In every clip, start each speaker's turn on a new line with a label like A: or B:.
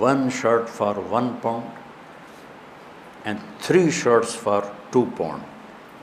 A: 1 shirt for 1 pound and 3 shirts for 2 pound,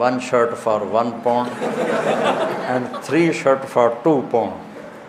A: 1 shirt for 1 pound and 3 shirt for 2 pound।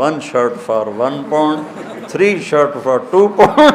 A: 1 shirt for 1 pound 3 shirt for 2 pound।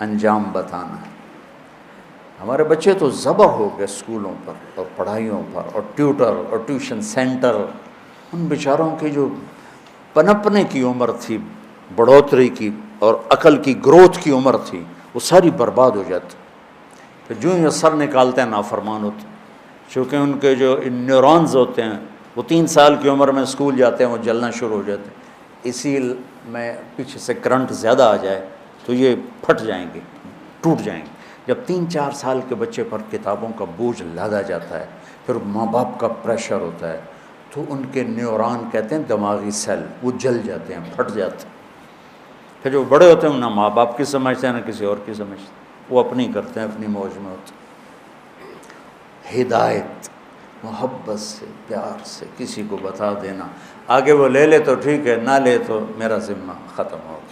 A: انجام بتانا ہے۔ ہمارے بچے تو ذبح ہو گئے اسکولوں پر اور پڑھائیوں پر اور ٹیوٹر اور ٹیوشن سینٹر، ان بیچاروں کی جو پنپنے کی عمر تھی، بڑھوتری کی اور عقل کی گروتھ کی عمر تھی، وہ ساری برباد ہو جاتی۔ پھر جو ہی سر نکالتے ہیں نافرمان ہوتے، چونکہ ان کے جو نیورونز ہوتے ہیں وہ 3 سال کی عمر میں اسکول جاتے ہیں، وہ جلنا شروع ہو جاتے ہیں، اسی میں پیچھے سے کرنٹ زیادہ آ جائے تو یہ پھٹ جائیں گے، ٹوٹ جائیں گے۔ جب 3-4 سال کے بچے پر کتابوں کا بوجھ لادا جاتا ہے، پھر ماں باپ کا پریشر ہوتا ہے، تو ان کے نیورون کہتے ہیں دماغی سیل، وہ جل جاتے ہیں، پھٹ جاتے ہیں۔ پھر جو بڑے ہوتے ہیں نہ ماں باپ کی سمجھتے ہیں نہ کسی اور کی سمجھتے ہیں، وہ اپنی کرتے ہیں، اپنی موج میں ہوتے ہیں۔ ہدایت محبت سے، پیار سے کسی کو بتا دینا، آگے وہ لے لے تو ٹھیک ہے، نہ لے تو میرا ذمہ ختم ہو گیا۔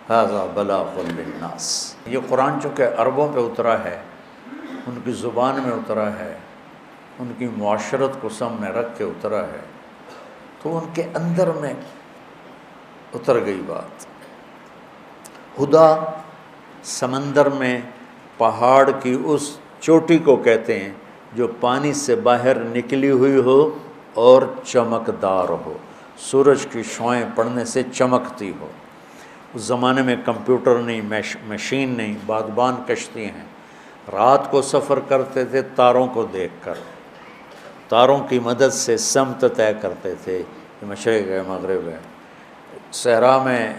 A: ھذا بلاغ للناس۔ یہ قرآن چونکہ عربوں پہ اترا ہے، ان کی زبان میں اترا ہے، ان کی معاشرت کو سامنے رکھ کے اترا ہے، تو ان کے اندر میں اتر گئی بات۔ ہدا سمندر میں پہاڑ کی اس چوٹی کو کہتے ہیں جو پانی سے باہر نکلی ہوئی ہو اور چمکدار ہو، سورج کی شعاعیں پڑنے سے چمکتی ہو۔ اس زمانے میں کمپیوٹر نہیں، مشین نہیں، بادبان کشتی ہیں، رات کو سفر کرتے تھے تاروں کو دیکھ کر، تاروں کی مدد سے سمت طے کرتے تھے، یہ مشرق ہے مغرب ہے۔ صحرا میں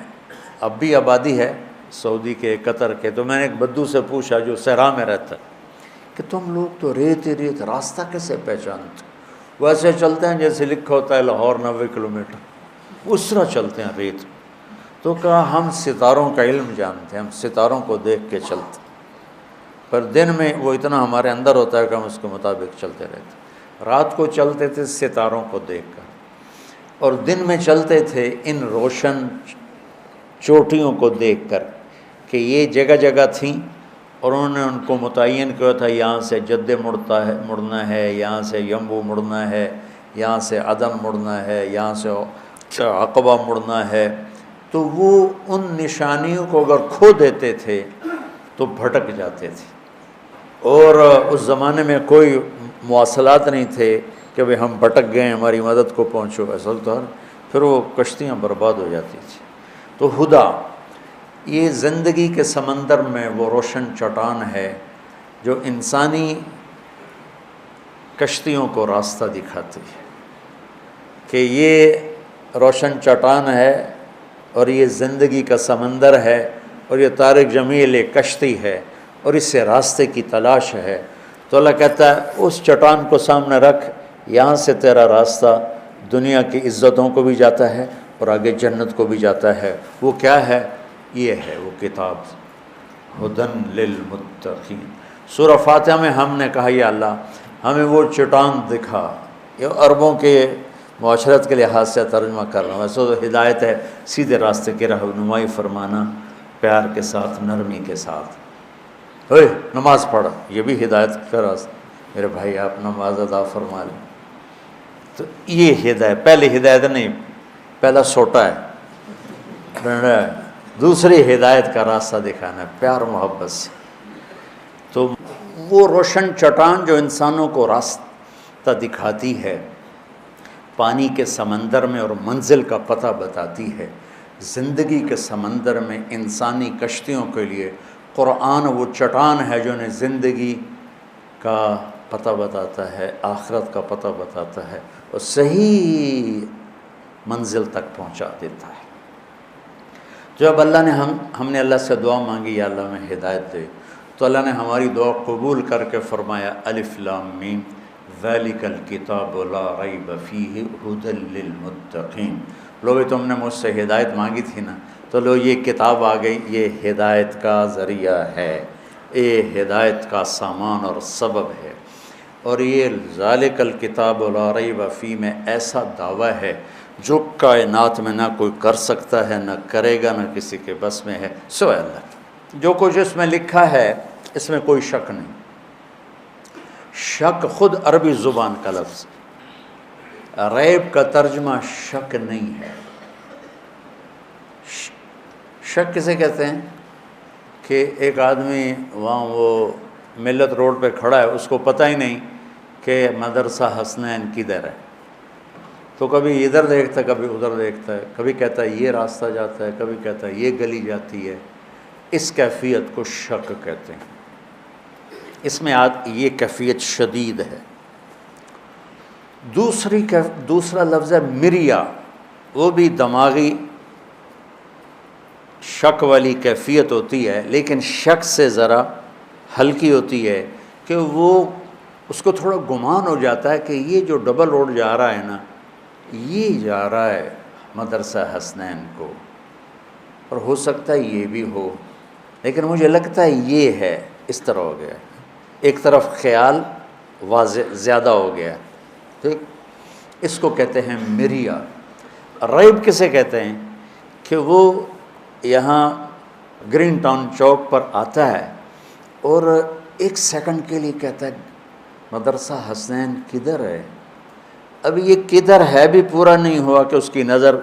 A: اب بھی آبادی ہے، سعودی کے، قطر کے، تو میں نے ایک بدو سے پوچھا جو صحرا میں رہتا کہ تم لوگ تو ریت ہی ریت، راستہ کیسے پہچانتے؟ وہ ایسے چلتے ہیں جیسے لکھا ہوتا ہے لاہور 90 کلومیٹر، اس طرح چلتے ہیں ریت۔ تو کہا ہم ستاروں کا علم جانتے ہیں، ہم ستاروں کو دیکھ کے چلتے، پر دن میں وہ اتنا ہمارے اندر ہوتا ہے کہ ہم اس کے مطابق چلتے رہتے۔ رات کو چلتے تھے ستاروں کو دیکھ کر، اور دن میں چلتے تھے ان روشن چوٹیوں کو دیکھ کر کہ یہ جگہ جگہ تھیں، اور انہوں نے ان کو متعین کیا تھا، یہاں سے جدے مڑنا ہے، یہاں سے یمبو مڑنا ہے، یہاں سے عدن مڑنا ہے، یہاں سے عقبہ مڑنا ہے۔ تو وہ ان نشانیوں کو اگر کھو دیتے تھے تو بھٹک جاتے تھے، اور اس زمانے میں کوئی مواصلات نہیں تھے کہ بھئی ہم بھٹک گئے ہماری مدد کو پہنچو، اصل طور پھر وہ کشتیاں برباد ہو جاتی تھیں۔ تو ہدا یہ زندگی کے سمندر میں وہ روشن چٹان ہے جو انسانی کشتیوں کو راستہ دکھاتی ہے کہ یہ روشن چٹان ہے اور یہ زندگی کا سمندر ہے، اور یہ طارق جمیل ایک کشتی ہے اور اس سے راستے کی تلاش ہے۔ تو اللہ کہتا ہے اس چٹان کو سامنے رکھ، یہاں سے تیرا راستہ دنیا کی عزتوں کو بھی جاتا ہے اور آگے جنت کو بھی جاتا ہے۔ وہ کیا ہے؟ یہ ہے وہ کتاب، ہدن للمتقین۔ سورہ فاتحہ میں ہم نے کہا یا اللہ ہمیں وہ چٹان دکھا، یہ عربوں کے معاشرت کے لحاظ سے ترجمہ کر رہا ہوں، ویسے تو ہدایت ہے سیدھے راستے کی رہنمائی فرمانا، پیار کے ساتھ، نرمی کے ساتھ۔ اوے نماز پڑھ، یہ بھی ہدایت کا راستہ، میرے بھائی آپ نماز ادا فرما لیں۔ تو یہ ہدایت، پہلی ہدایت نہیں، پہلا سوٹا ہے، دوسری ہدایت کا راستہ دکھانا ہے پیار محبت سے۔ تو وہ روشن چٹان جو انسانوں کو راستہ دکھاتی ہے، پانی کے سمندر میں اور منزل کا پتہ بتاتی ہے، زندگی کے سمندر میں انسانی کشتیوں کے لیے قرآن وہ چٹان ہے جو انہیں زندگی کا پتہ بتاتا ہے، آخرت کا پتہ بتاتا ہے اور صحیح منزل تک پہنچا دیتا ہے۔ جب اللہ نے ہم نے اللہ سے دعا مانگی یا اللہ میں ہدایت دے، تو اللہ نے ہماری دعا قبول کر کے فرمایا الف لام میم ذالک الکتاب لا ریب فیہ ھدی للمتقین۔ لوگ تم نے مجھ سے ہدایت مانگی تھی نا، تو لو یہ کتاب آ گئی، یہ ہدایت کا ذریعہ ہے، یہ ہدایت کا سامان اور سبب ہے۔ اور یہ ذالک الکتاب لا ریب فیہ میں ایسا دعویٰ ہے جو کائنات میں نہ کوئی کر سکتا ہے، نہ کرے گا، نہ کسی کے بس میں ہے سوائے اللہ کے۔ جو کچھ اس میں لکھا ہے اس میں کوئی شک نہیں۔ شک خود عربی زبان کا لفظ، ریب کا ترجمہ شک نہیں ہے۔ شک کسے کہتے ہیں؟ کہ ایک آدمی وہاں وہ ملت روڈ پہ کھڑا ہے، اس کو پتہ ہی نہیں کہ مدرسہ حسنین کدھر ہے، تو کبھی ادھر دیکھتا ہے کبھی ادھر دیکھتا ہے، کبھی کہتا ہے یہ راستہ جاتا ہے، کبھی کہتا ہے یہ گلی جاتی ہے۔ اس کیفیت کو شک کہتے ہیں، اس میں یہ کیفیت شدید ہے۔ دوسرا لفظ ہے مریا، وہ بھی دماغی شک والی کیفیت ہوتی ہے، لیکن شک سے ذرا ہلکی ہوتی ہے کہ وہ اس کو تھوڑا گمان ہو جاتا ہے کہ یہ جو ڈبل روڈ جا رہا ہے نا، یہ جا رہا ہے مدرسہ حسنین کو، اور ہو سکتا ہے یہ بھی ہو، لیکن مجھے لگتا ہے یہ ہے، اس طرح ہو گیا، ایک طرف خیال واضح زیادہ ہو گیا، ٹھیک۔ اس کو کہتے ہیں مریا۔ ریب کسے کہتے ہیں کہ وہ یہاں گرین ٹاؤن چوک پر آتا ہے اور ایک سیکنڈ کے لیے کہتا ہے مدرسہ حسنین کدھر ہے؟ اب یہ کدھر ہے بھی پورا نہیں ہوا کہ اس کی نظر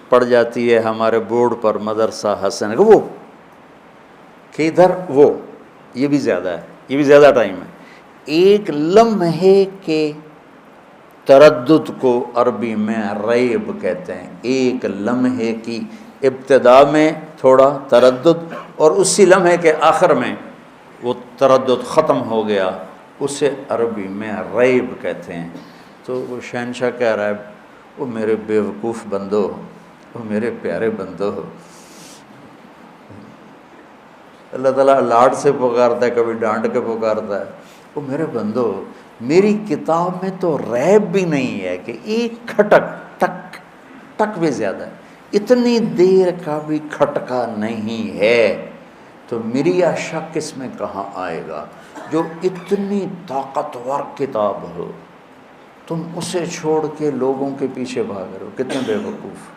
A: پڑ جاتی ہے ہمارے بورڈ پر مدرسہ حسنین، وہ کدھر، وہ یہ بھی زیادہ ہے، یہ بھی زیادہ ٹائم ہے۔ ایک لمحے کے تردد کو عربی میں ریب کہتے ہیں، ایک لمحے کی ابتدا میں تھوڑا تردد اور اسی لمحے کے آخر میں وہ تردد ختم ہو گیا، اسے عربی میں ریب کہتے ہیں۔ تو وہ شہنشاہ کہہ رہا ہے وہ میرے بیوقوف بندو، وہ میرے پیارے بندو، اللہ تعالیٰ لاڈ سے پکارتا ہے، کبھی ڈانٹ کے پکارتا ہے، وہ میرے بندو میری کتاب میں تو ریب بھی نہیں ہے کہ ایک کھٹک، ٹک ٹک بھی زیادہ ہے، اتنی دیر کا بھی کھٹکا نہیں ہے، تو مریا شک اس میں کہاں آئے گا؟ جو اتنی طاقتور کتاب ہو، تم اسے چھوڑ کے لوگوں کے پیچھے بھاگ رہے ہو، کتنے بے وقوف۔